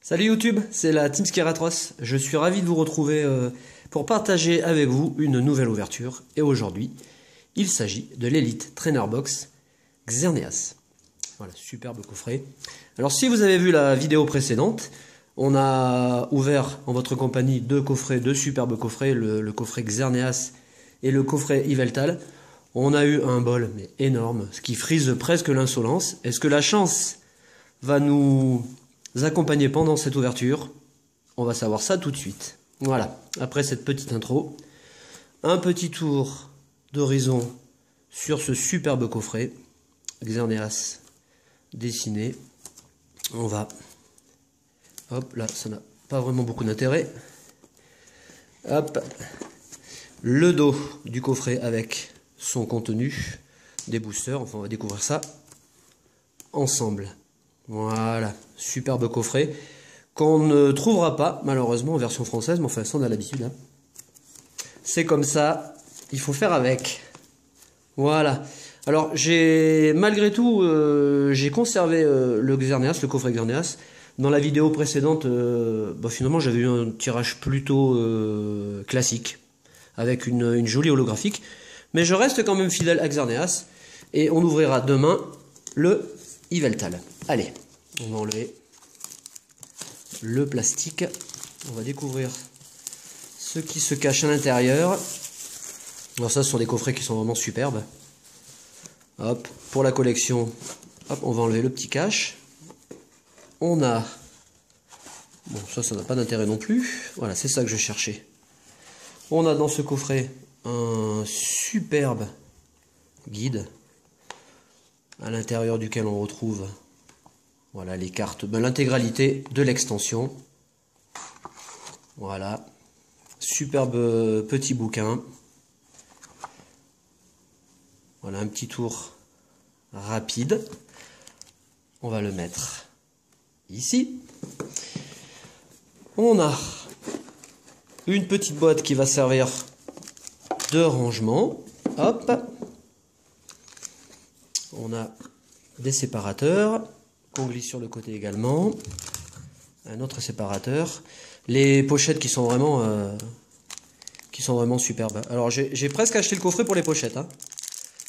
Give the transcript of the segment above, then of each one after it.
Salut YouTube, c'est la Team Skeratros. Je suis ravi de vous retrouver pour partager avec vous une nouvelle ouverture. Et aujourd'hui, il s'agit de l'Elite Trainer Box Xerneas. Voilà, superbe coffret. Alors si vous avez vu la vidéo précédente, on a ouvert en votre compagnie deux superbes coffrets, le coffret Xerneas et le coffret Yveltal. On a eu un bol mais énorme, ce qui frise presque l'insolence. Est-ce que la chance va nous accompagner pendant cette ouverture? On va savoir ça tout de suite. Voilà, après cette petite intro, un petit tour d'horizon sur ce superbe coffret Xerneas dessiné. On va, hop là, ça n'a pas vraiment beaucoup d'intérêt. Hop, le dos du coffret avec son contenu, des boosters, enfin on va découvrir ça ensemble. Voilà, superbe coffret qu'on ne trouvera pas malheureusement en version française, mais enfin ça on a l'habitude. Hein. C'est comme ça, il faut faire avec. Voilà. Alors j'ai malgré tout j'ai conservé le Xerneas, le coffret Xerneas. Dans la vidéo précédente, finalement j'avais eu un tirage plutôt classique avec une jolie holographique, mais je reste quand même fidèle à Xerneas et on ouvrira demain le Yveltal. Allez, on va enlever le plastique. On va découvrir ce qui se cache à l'intérieur. Alors ça, ce sont des coffrets qui sont vraiment superbes. Hop, pour la collection, hop, on va enlever le petit cache. On a... Bon, ça n'a pas d'intérêt non plus. Voilà, c'est ça que je cherchais. On a dans ce coffret un superbe guide à l'intérieur duquel on retrouve voilà les cartes, l'intégralité de l'extension. Voilà, superbe petit bouquin. Voilà un petit tour rapide. On va le mettre ici. On a une petite boîte qui va servir de rangement. Hop. On a des séparateurs qu'on glisse sur le côté également. Un autre séparateur. Les pochettes qui sont vraiment superbes. Alors j'ai presque acheté le coffret pour les pochettes. Hein.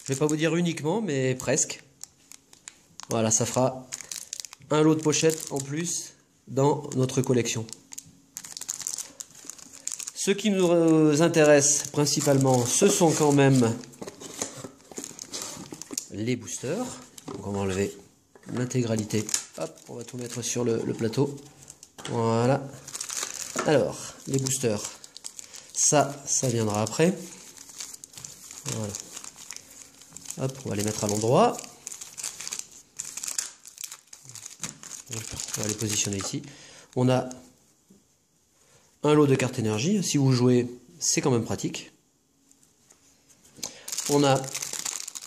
Je vais pas vous dire uniquement, mais presque. Voilà, ça fera un lot de pochettes en plus dans notre collection. Ce qui nous intéresse principalement, ce sont quand même les boosters. Donc on va enlever l'intégralité. Hop, on va tout mettre sur le plateau. Voilà. Alors, les boosters, ça viendra après. Voilà. Hop, on va les mettre à l'endroit. On va les positionner ici. On a un lot de cartes énergie. Si vous jouez, c'est quand même pratique. On a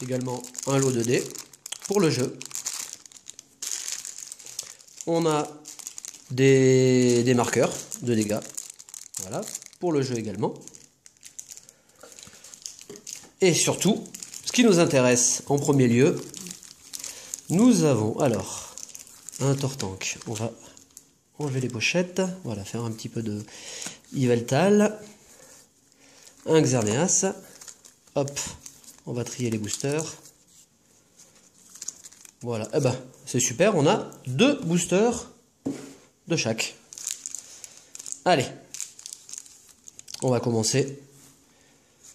également un lot de dés pour le jeu. On a des marqueurs de dégâts. Voilà, pour le jeu également. Et surtout, ce qui nous intéresse en premier lieu, nous avons alors un Tortank. On va enlever les pochettes. Voilà, faire un petit peu de Yveltal. Un Xerneas. Hop, on va trier les boosters. Voilà, eh ben, c'est super, on a deux boosters de chaque. Allez, on va commencer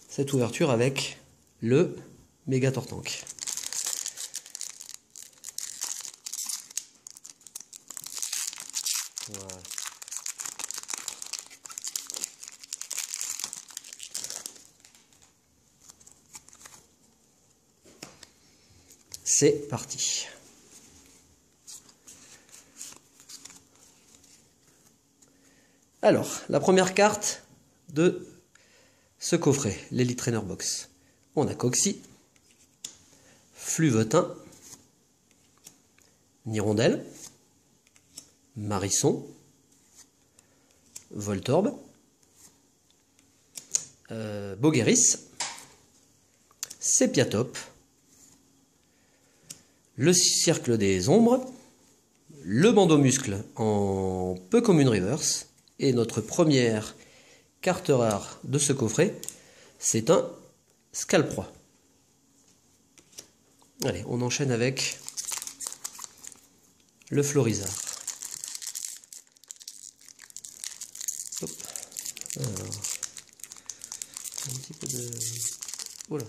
cette ouverture avec le Méga Tortank. Voilà. C'est parti. Alors, la première carte de ce coffret, l'Elite Trainer Box. On a Coxy, Fluvetin, Nirondelle, Marisson, Voltorb, Bogeris, Sepiatop, le Cercle des Ombres, le bandeau muscle en peu commune reverse. Et notre première carte rare de ce coffret, c'est un Scalproie. Allez, on enchaîne avec le Florizard. Hop. Alors, un petit peu de... Voilà.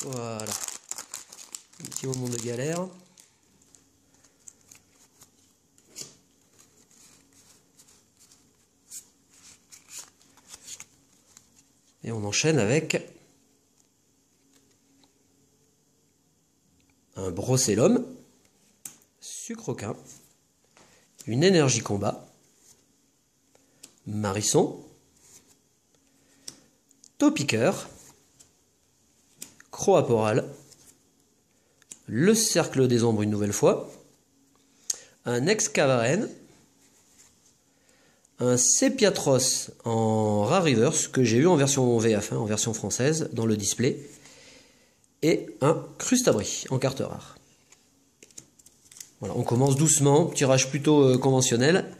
Voilà. Un petit moment de galère. Et on enchaîne avec un Brossellum, Sucroquin, une Énergie Combat, Marisson, Topiqueur, Croaporal, le Cercle des Ombres une nouvelle fois, un Excavaren, un Sepiatros en Rare Reverse que j'ai eu en version VF, en version française, dans le display, et un Crustabri en carte rare. Voilà, on commence doucement, tirage plutôt conventionnel.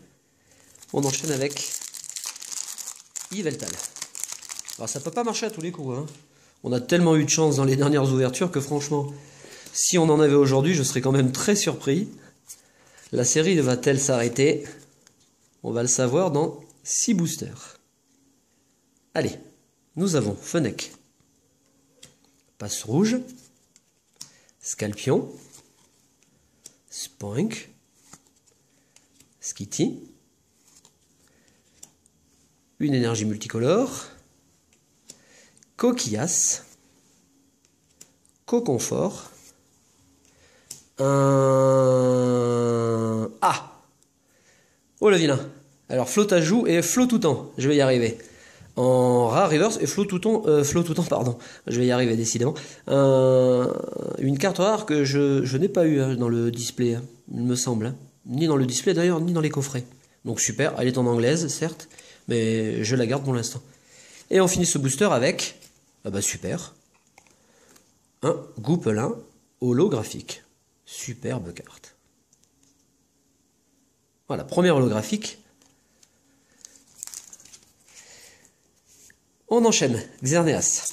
On enchaîne avec Yveltal. Alors ça peut pas marcher à tous les coups, hein. On a tellement eu de chance dans les dernières ouvertures que franchement, si on en avait aujourd'hui, je serais quand même très surpris. La série va-t-elle s'arrêter? On va le savoir dans 6 boosters. Allez, nous avons Fennec, Passe Rouge, Scalpion, Spoink, Skitty, une énergie multicolore, Coquillas, Coconfort, un... Ah! Oh le vilain! Alors flotte à joue et flot tout temps, je vais y arriver. En rare reverse et flot tout temps, pardon, je vais y arriver décidément. Une carte rare que je n'ai pas eu dans le display, il me semble. Ni dans le display d'ailleurs, ni dans les coffrets. Donc super, elle est en anglaise, certes, mais je la garde pour l'instant. Et on finit ce booster avec, ah bah super, un Goupelin holographique. Superbe carte. Voilà, première holographique. On enchaîne, Xerneas.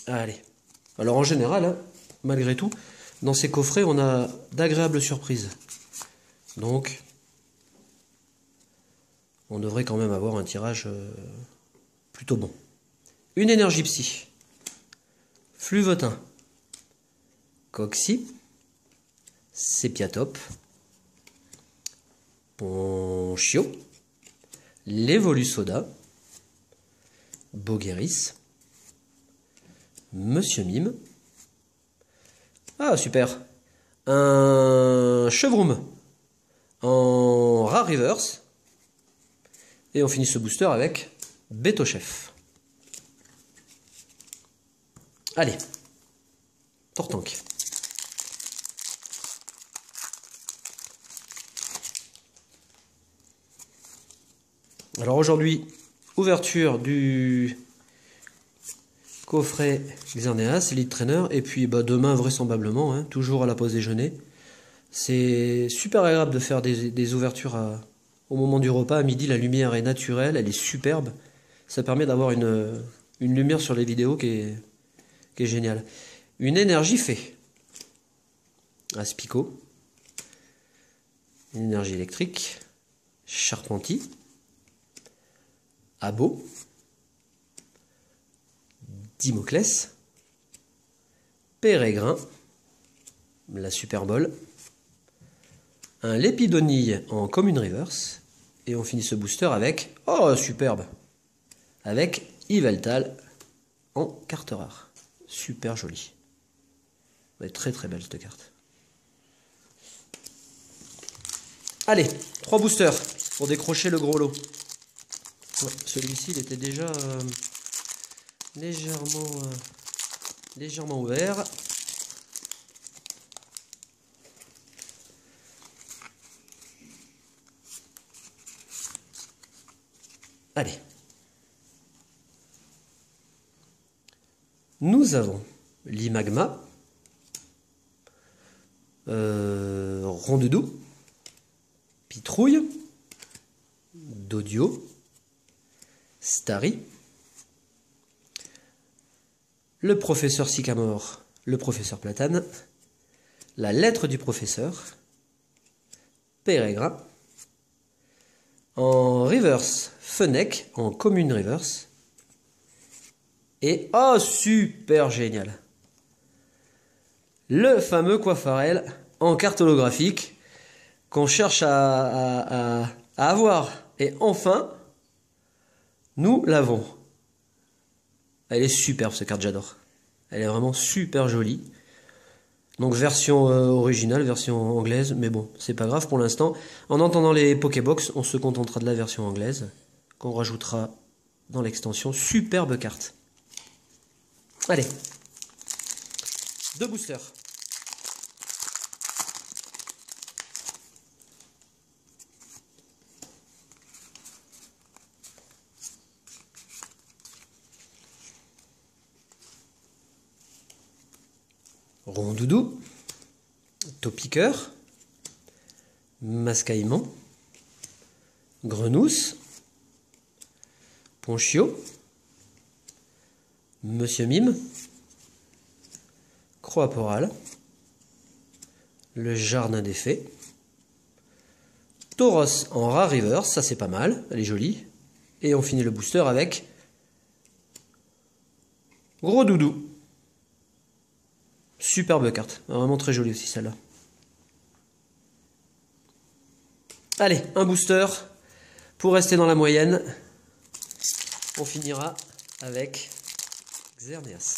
Allez. Alors en général, hein, malgré tout, dans ces coffrets, on a d'agréables surprises. Donc, on devrait quand même avoir un tirage plutôt bon. Une énergie psy. Fluvetin. Coxy. Sepiatop. Ponchio. L'Evolusoda. Bogueris. Monsieur Mime. Ah, super. Un Chevroom en Rare Reverse. Et on finit ce booster avec Betochef. Allez. Tortank. Alors aujourd'hui, ouverture du coffret Xerneas, Elite Trainer, et puis bah, demain vraisemblablement, hein, toujours à la pause déjeuner. C'est super agréable de faire des ouvertures au moment du repas, à midi, la lumière est naturelle, elle est superbe. Ça permet d'avoir une lumière sur les vidéos qui est géniale. Une énergie fée. Aspico. Une énergie électrique. Charpentier. Abo. Dimoclès. Pérégrin. La Superbole. Un Lépidonille en commune reverse. Et on finit ce booster avec... Oh, superbe! Avec Yveltal en carte rare. Super jolie. Elle est très très belle cette carte. Allez, 3 boosters pour décrocher le gros lot. Ouais, celui-ci il était déjà légèrement ouvert. Allez. Nous avons l'Imagma, Rondoudou, Pitrouille, Dodio, Starry, le professeur Sycamore, le professeur Platane, la lettre du professeur, Pérégrine, en reverse, Fennec, en commune reverse, et oh super génial, le fameux Coiffarel en carte holographique qu'on cherche à avoir, et enfin nous l'avons. Elle est superbe cette carte, j'adore. Elle est vraiment super jolie. Donc version originale, version anglaise, mais bon, c'est pas grave pour l'instant. En entendant les Pokébox, on se contentera de la version anglaise, qu'on rajoutera dans l'extension. Superbe carte. Allez, 2 boosters. Rondoudou, Topiqueur, Mascaïman, Grenousse, Ponchio, Monsieur Mime, Croaporal, le Jardin des Fées, Tauros en Rare Reverse, ça c'est pas mal, elle est jolie. Et on finit le booster avec Gros Doudou. Superbe carte, vraiment très jolie aussi celle-là. Allez, un booster pour rester dans la moyenne. On finira avec Xerneas.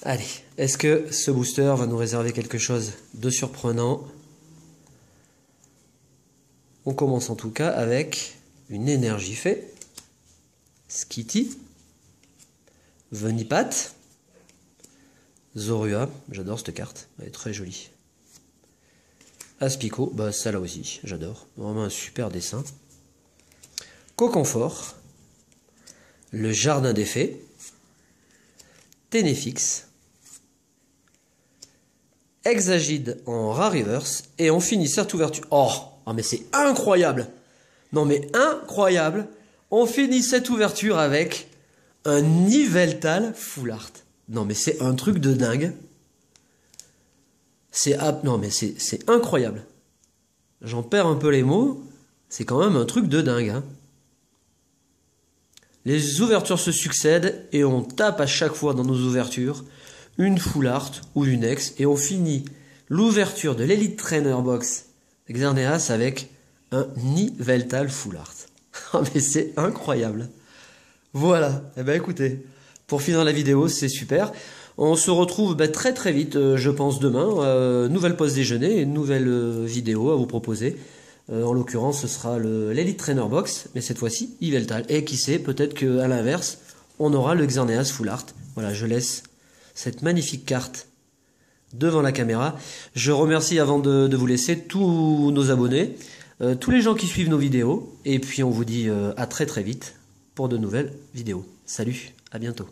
Allez, est-ce que ce booster va nous réserver quelque chose de surprenant? On commence en tout cas avec une énergie fée, Skitty, Venipat, Zorua, j'adore cette carte, elle est très jolie. Aspico, bah ça là aussi, j'adore, vraiment un super dessin. Coconfort, le Jardin des Fées, Ténéfix, Hexagide en Rare Reverse, et on finit cette ouverture. Oh mais c'est incroyable! Non mais incroyable! On finit cette ouverture avec un Yveltal Full Art. Non mais c'est un truc de dingue. Non mais c'est incroyable. J'en perds un peu les mots. C'est quand même un truc de dingue. Hein. Les ouvertures se succèdent et on tape à chaque fois dans nos ouvertures une Full Art ou une Ex. Et on finit l'ouverture de l'Elite Trainer Box Xerneas avec un Yveltal Full Art. Oh mais c'est incroyable. Voilà, et ben écoutez, pour finir la vidéo, c'est super. On se retrouve très très vite, je pense demain. Nouvelle pause déjeuner et une nouvelle vidéo à vous proposer. En l'occurrence, ce sera l'Elite Trainer Box, mais cette fois-ci, Yveltal. Et qui sait, peut-être qu'à l'inverse, on aura le Xerneas Full Art. Voilà, je laisse cette magnifique carte devant la caméra. Je remercie avant de vous laisser tous nos abonnés, tous les gens qui suivent nos vidéos. Et puis on vous dit à très très vite pour de nouvelles vidéos. Salut, à bientôt.